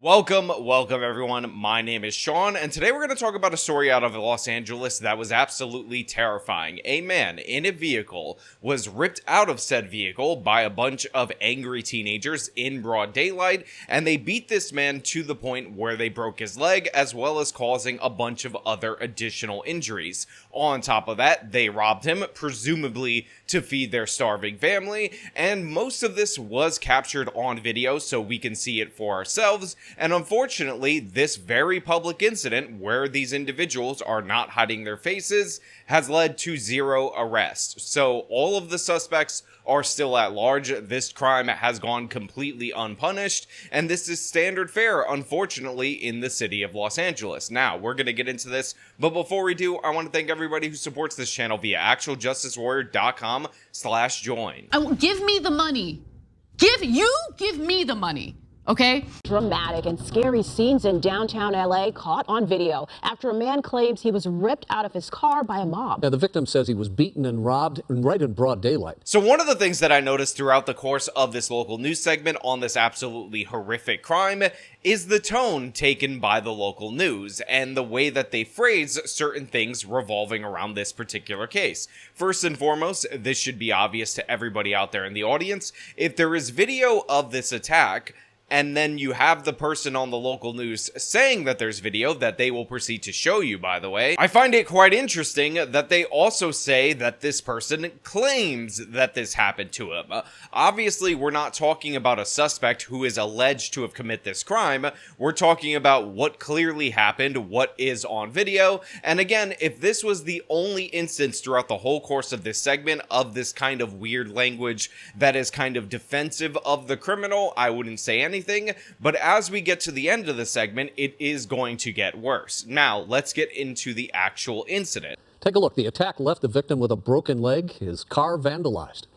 Welcome everyone. My name is Sean, and today we're going to talk about a story out of Los Angeles that was absolutely terrifying. A man in a vehicle was ripped out of said vehicle by a bunch of angry teenagers in broad daylight, and they beat this man to the point where they broke his leg, as well as causing a bunch of other additional injuries. On top of that, they robbed him, presumably to feed their starving family, and most of this was captured on video so we can see it for ourselves. And unfortunately, this very public incident where these individuals are not hiding their faces has led to 0 arrests. So all of the suspects are still at large. This crime has gone completely unpunished, and this is standard fare, unfortunately, in the city of Los Angeles. Now, we're going to get into this, but before we do, I want to thank everybody who supports this channel via actualjusticewarrior.com/join. Give me the money. Give me the money. Okay? Dramatic and scary scenes in downtown LA caught on video after a man claims he was ripped out of his car by a mob. Now, the victim says he was beaten and robbed right in broad daylight. So one of the things that I noticed throughout the course of this local news segment on this absolutely horrific crime is the tone taken by the local news and the way that they phrase certain things revolving around this particular case. First and foremost, this should be obvious to everybody out there in the audience. If there is video of this attack, and then you have the person on the local news saying that there's video that they will proceed to show you, by the way, I find it quite interesting that they also say that this person claims that this happened to him. Obviously, we're not talking about a suspect who is alleged to have committed this crime. We're talking about what clearly happened, what is on video. And again, if this was the only instance throughout the whole course of this segment of this kind of weird language that is kind of defensive of the criminal, I wouldn't say anything. But as we get to the end of the segment, it is going to get worse. Now, let's get into the actual incident. Take a look. The attack left the victim with a broken leg, his car vandalized.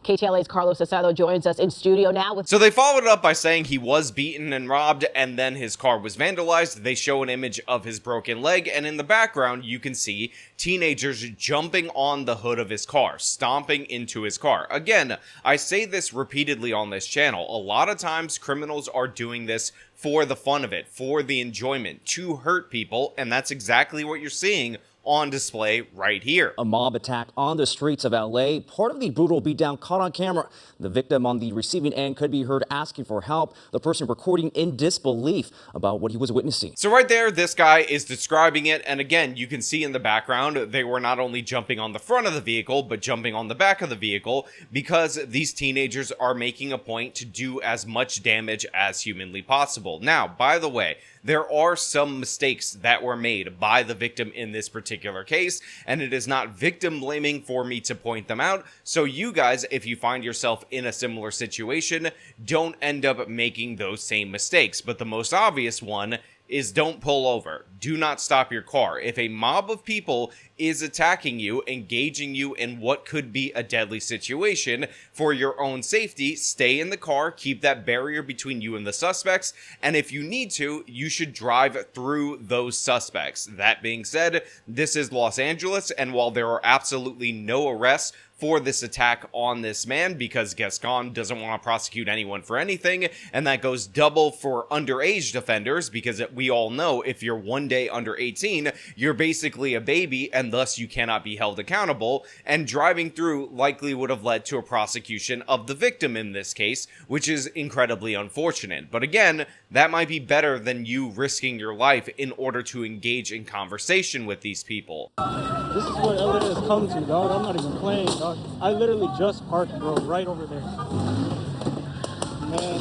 KTLA's Carlos Asado joins us in studio now with... So they followed it up by saying he was beaten and robbed, and then his car was vandalized. They show an image of his broken leg, and in the background, you can see teenagers jumping on the hood of his car, stomping into his car. Again, I say this repeatedly on this channel. A lot of times, criminals are doing this for the fun of it, for the enjoyment, to hurt people, and that's exactly what you're seeing on display right here. A mob attack on the streets of LA, part of the brutal beatdown caught on camera. The victim on the receiving end could be heard asking for help, the person recording in disbelief about what he was witnessing. So right there, this guy is describing it, and again, you can see in the background, they were not only jumping on the front of the vehicle, but jumping on the back of the vehicle, because these teenagers are making a point to do as much damage as humanly possible. Now, by the way, there are some mistakes that were made by the victim in this particular case, and it is not victim blaming for me to point them out. So you guys, if you find yourself in a similar situation, don't end up making those same mistakes. But the most obvious one is don't pull over. Do not stop your car. If a mob of people is attacking you, engaging you in what could be a deadly situation, for your own safety, stay in the car, keep that barrier between you and the suspects, and if you need to, you should drive through those suspects. That being said, this is Los Angeles, and while there are absolutely no arrests for this attack on this man, because Gascon doesn't want to prosecute anyone for anything, and that goes double for underage offenders, because we all know if you're one day under 18, you're basically a baby, and thus you cannot be held accountable, and driving through likely would have led to a prosecution of the victim in this case, which is incredibly unfortunate. But again, that might be better than you risking your life in order to engage in conversation with these people. This is what LA has come to, dog. I'm not even playing, dog. I literally just parked, bro, right over there. Man,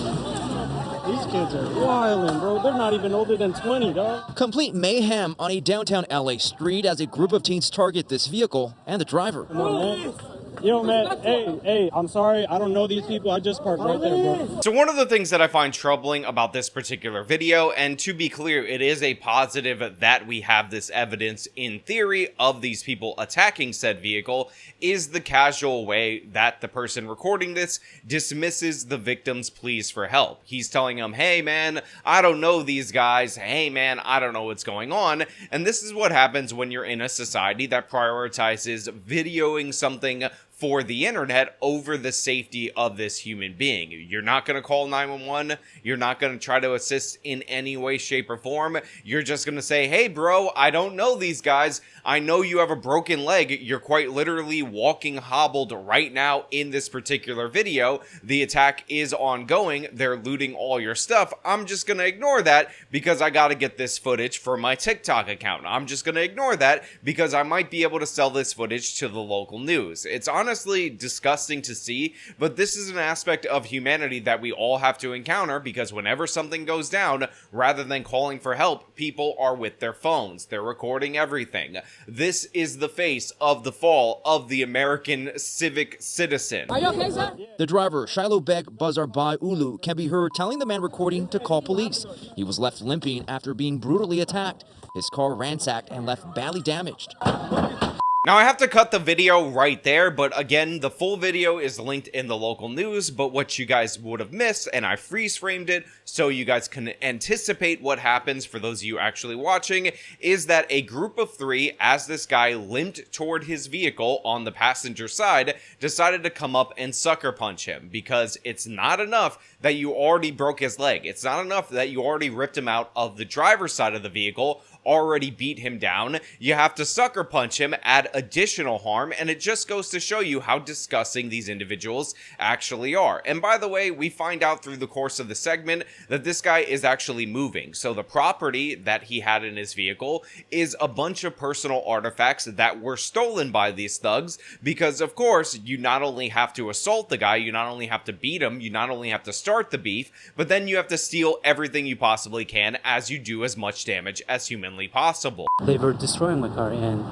these kids are wildin', bro. They're not even older than 20, dog. Complete mayhem on a downtown LA street as a group of teens target this vehicle and the driver. Come on, man. Yo, man, hey, I'm sorry. I don't know these people. I just parked right there, bro. So one of the things that I find troubling about this particular video, and to be clear, it is a positive that we have this evidence in theory of these people attacking said vehicle, is the casual way that the person recording this dismisses the victim's pleas for help. He's telling them, hey man, I don't know these guys. Hey man, I don't know what's going on. And this is what happens when you're in a society that prioritizes videoing something for the internet over the safety of this human being. You're not going to call 911. You're not going to try to assist in any way, shape, or form. You're just going to say, hey, bro, I don't know these guys. I know you have a broken leg. You're quite literally walking hobbled right now in this particular video. The attack is ongoing. They're looting all your stuff. I'm just going to ignore that because I got to get this footage for my TikTok account. I'm just going to ignore that because I might be able to sell this footage to the local news. It's honestly disgusting to see, but this is an aspect of humanity that we all have to encounter because whenever something goes down, rather than calling for help, people are with their phones. They're recording everything. This is the face of the fall of the American civic citizen. Are you okay, sir? The driver, Shailoobek Bazarbai Uulu, can be heard telling the man recording to call police. He was left limping after being brutally attacked. His car ransacked and left badly damaged. Now, I have to cut the video right there, but again, the full video is linked in the local news, but what you guys would have missed, and I freeze framed it so you guys can anticipate what happens for those of you actually watching, is that a group of three, as this guy limped toward his vehicle on the passenger side, decided to come up and sucker punch him, because it's not enough that you already broke his leg. It's not enough that you already ripped him out of the driver's side of the vehicle, already beat him down. You have to sucker punch him, add additional harm, and it just goes to show you how disgusting these individuals actually are. And by the way, we find out through the course of the segment that this guy is actually moving. So the property that he had in his vehicle is a bunch of personal artifacts that were stolen by these thugs because, of course, you not only have to assault the guy, you not only have to beat him, you not only have to start the beef, but then you have to steal everything you possibly can as you do as much damage as humanly possible. They were destroying my car and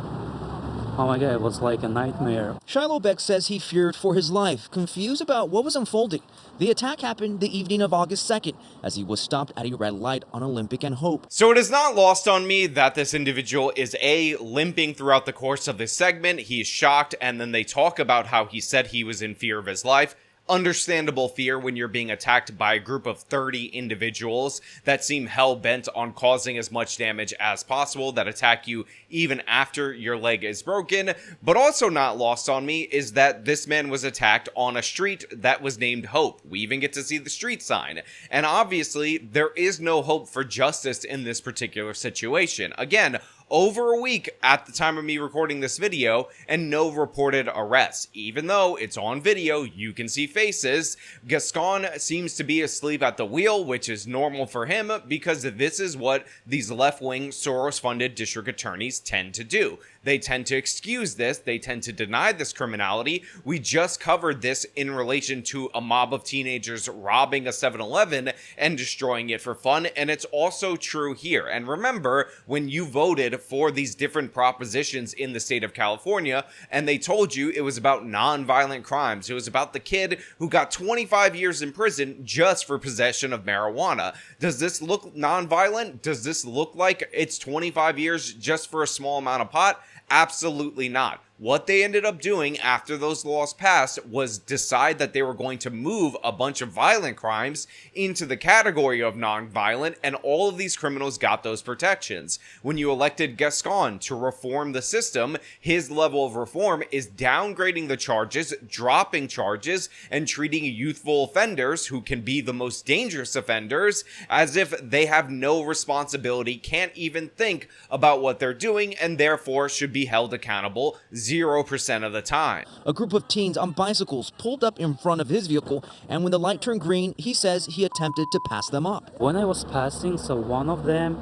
oh my god, it was like a nightmare. Shailoobek says he feared for his life, confused about what was unfolding. The attack happened the evening of August 2nd as he was stopped at a red light on Olympic and Hope. So it is not lost on me that this individual is limping throughout the course of this segment. He is shocked, and then they talk about how he said he was in fear of his life. Understandable fear when you're being attacked by a group of 30 individuals that seem hell-bent on causing as much damage as possible, that attack you even after your leg is broken. But also not lost on me is that this man was attacked on a street that was named Hope. We even get to see the street sign. And obviously, there is no hope for justice in this particular situation. Again, over a week at the time of me recording this video, and no reported arrests. Even though it's on video, you can see faces. Gascon seems to be asleep at the wheel, which is normal for him, because this is what these left-wing Soros-funded district attorneys tend to do. They tend to excuse this. They tend to deny this criminality. We just covered this in relation to a mob of teenagers robbing a 7-Eleven and destroying it for fun, and it's also true here. And remember, when you voted for these different propositions in the state of California, and they told you it was about non-violent crimes, it was about the kid who got 25 years in prison just for possession of marijuana. Does this look non-violent? Does this look like it's 25 years just for a small amount of pot? Absolutely not. What they ended up doing after those laws passed was decide that they were going to move a bunch of violent crimes into the category of non-violent, and all of these criminals got those protections. When you elected Gascon to reform the system, his level of reform is downgrading the charges, dropping charges, and treating youthful offenders, who can be the most dangerous offenders, as if they have no responsibility, can't even think about what they're doing, and therefore should be held accountable 0% of the time. A group of teens on bicycles pulled up in front of his vehicle, and when the light turned green, he says he attempted to pass them up. When I was passing, so one of them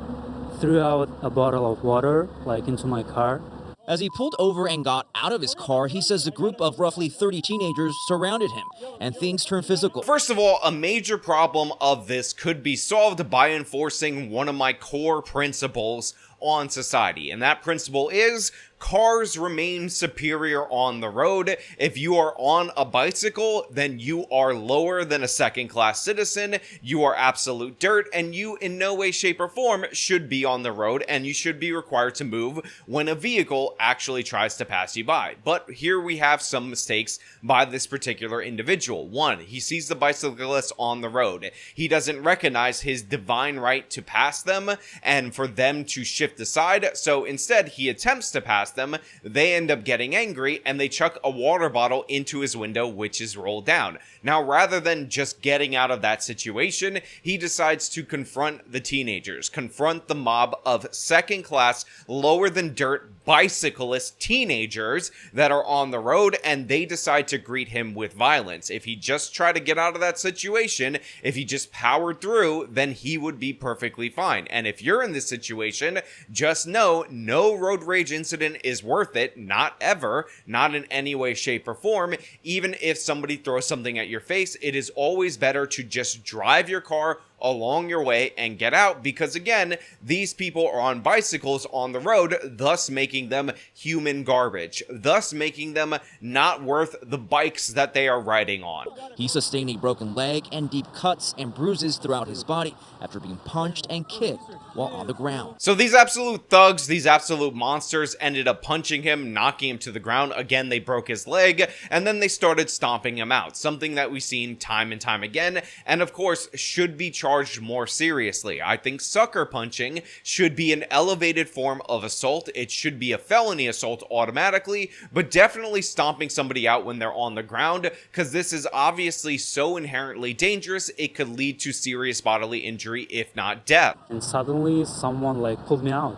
threw out a bottle of water like into my car. As he pulled over and got out of his car, he says a group of roughly 30 teenagers surrounded him, and things turned physical. First of all, a major problem of this could be solved by enforcing one of my core principles on society, and that principle is cars remain superior on the road. If you are on a bicycle, then you are lower than a second-class citizen, you are absolute dirt, and you in no way, shape, or form should be on the road, and you should be required to move when a vehicle actually tries to pass you by. But here we have some mistakes by this particular individual. One, he sees the bicyclist on the road. He doesn't recognize his divine right to pass them and for them to shift aside, so instead he attempts to pass past them, they end up getting angry and they chuck a water bottle into his window, which is rolled down. Now, rather than just getting out of that situation, he decides to confront the teenagers, confront the mob of second-class, lower-than-dirt bicyclist teenagers that are on the road, and they decide to greet him with violence. If he just tried to get out of that situation, if he just powered through, then he would be perfectly fine. And if you're in this situation, just know no road rage incident is worth it, not ever, not in any way, shape, or form. Even if somebody throws something at your face, it is always better to just drive your car along your way and get out, because again, these people are on bicycles on the road, thus making them human garbage, thus making them not worth the bikes that they are riding on. He sustained a broken leg and deep cuts and bruises throughout his body after being punched and kicked while on the ground. So these absolute thugs, these absolute monsters ended up punching him, knocking him to the ground. Again, they broke his leg, and then they started stomping him out, something that we've seen time and time again, and of course should be charged more seriously. I think sucker punching should be an elevated form of assault. It should be a felony assault automatically, but definitely stomping somebody out when they're on the ground, because this is obviously so inherently dangerous, it could lead to serious bodily injury, if not death. And suddenly someone like pulled me out,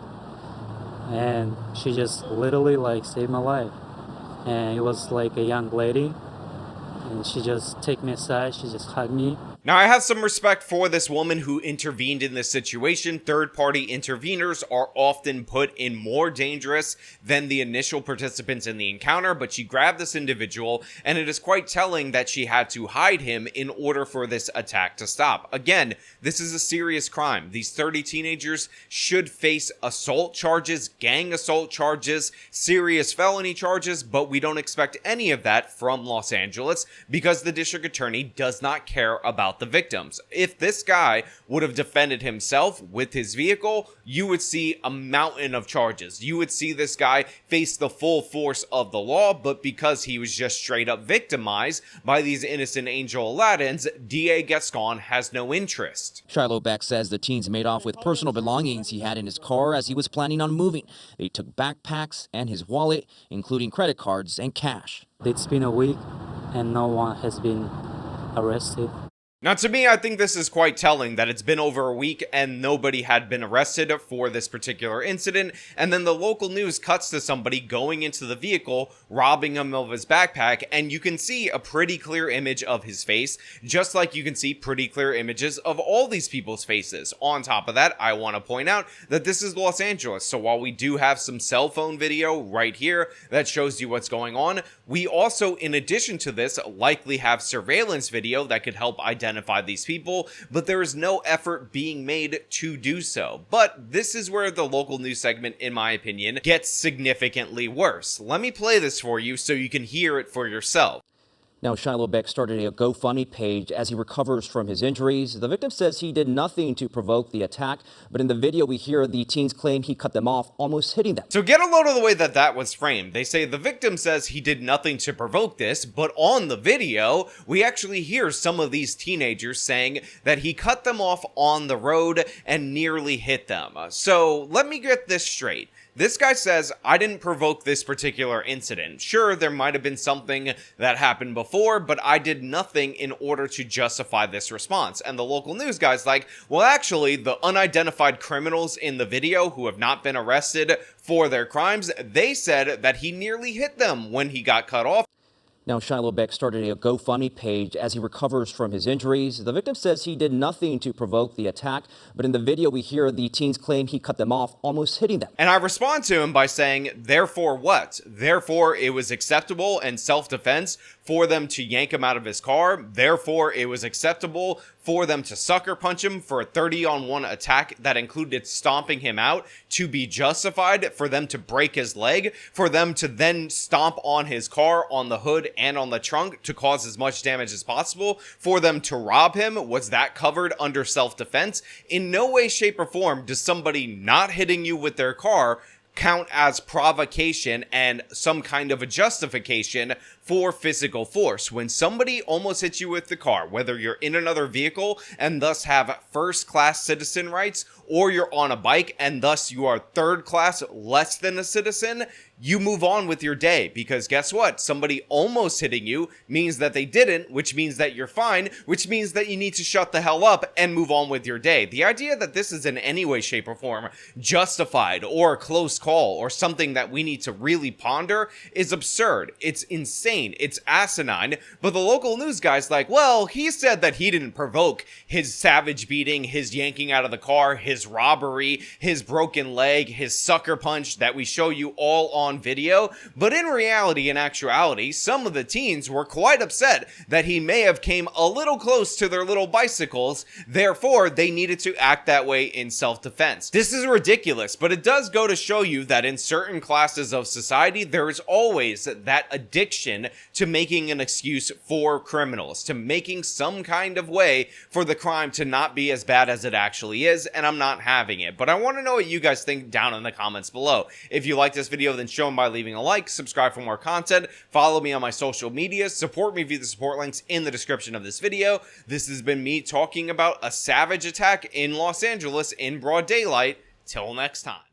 and she just literally like saved my life. And it was like a young lady, and she just took me aside, she just hugged me. Now, I have some respect for this woman who intervened in this situation. Third-party interveners are often put in more dangerous than the initial participants in the encounter, but she grabbed this individual, and it is quite telling that she had to hide him in order for this attack to stop. Again, this is a serious crime. These 30 teenagers should face assault charges, gang assault charges, serious felony charges, but we don't expect any of that from Los Angeles because the district attorney does not care about the victims. If this guy would have defended himself with his vehicle, you would see a mountain of charges. You would see this guy face the full force of the law, but because he was just straight up victimized by these innocent Angel Aladdins, DA Gascon has no interest. Shailoobek says the teens made off with personal belongings he had in his car as he was planning on moving. They took backpacks and his wallet, including credit cards and cash. It's been a week and no one has been arrested. Now, to me, I think this is quite telling that it's been over a week and nobody had been arrested for this particular incident, and then the local news cuts to somebody going into the vehicle, robbing him of his backpack, and you can see a pretty clear image of his face, just like you can see pretty clear images of all these people's faces. On top of that, I want to point out that this is Los Angeles, so while we do have some cell phone video right here that shows you what's going on, we also, in addition to this, likely have surveillance video that could help identify these people, but there is no effort being made to do so. But this is where the local news segment, in my opinion, gets significantly worse. Let me play this for you so you can hear it for yourself. Now, Shailoobek started a GoFundMe page as he recovers from his injuries. The victim says he did nothing to provoke the attack, but in the video we hear the teens claim he cut them off, almost hitting them. So get a load of the way that that was framed. They say the victim says he did nothing to provoke this, but on the video, we actually hear some of these teenagers saying that he cut them off on the road and nearly hit them. So let me get this straight. This guy says, I didn't provoke this particular incident. Sure, there might have been something that happened before, but I did nothing in order to justify this response. And the local news guy's like, well, actually, the unidentified criminals in the video who have not been arrested for their crimes, they said that he nearly hit them when he got cut off. Now, Shailoobek started a GoFundMe page as he recovers from his injuries. The victim says he did nothing to provoke the attack, but in the video we hear the teens claim he cut them off, almost hitting them. And I respond to him by saying, therefore what? Therefore it was acceptable and self-defense for them to yank him out of his car. Therefore it was acceptable for them to sucker punch him for a 30-on-1 attack that included stomping him out to be justified, for them to break his leg, for them to then stomp on his car, on the hood, and on the trunk to cause as much damage as possible, for them to rob him. Was that covered under self-defense? In no way, shape, or form does somebody not hitting you with their car count as provocation and some kind of a justification for physical force. When somebody almost hits you with the car, whether you're in another vehicle and thus have first-class citizen rights, or you're on a bike and thus you are third class, less than a citizen, you move on with your day, because guess what? Somebody almost hitting you means that they didn't, which means that you're fine, which means that you need to shut the hell up and move on with your day. The idea that this is in any way, shape, or form justified or a close call or something that we need to really ponder is absurd. It's insane. It's asinine. But the local news guy's like, well, he said that he didn't provoke his savage beating, his yanking out of the car, his robbery, his broken leg, his sucker punch that we show you all on video. But in reality, in actuality, some of the teens were quite upset that he may have came a little close to their little bicycles, therefore they needed to act that way in self-defense. This is ridiculous, but it does go to show you that in certain classes of society, there is always that addiction to making an excuse for criminals, to making some kind of way for the crime to not be as bad as it actually is, and I'm not having it. But I want to know what you guys think down in the comments below. If you like this video, then show them by leaving a like, subscribe for more content, follow me on my social media, support me via the support links in the description of this video. This has been me talking about a savage attack in Los Angeles in broad daylight. Till next time.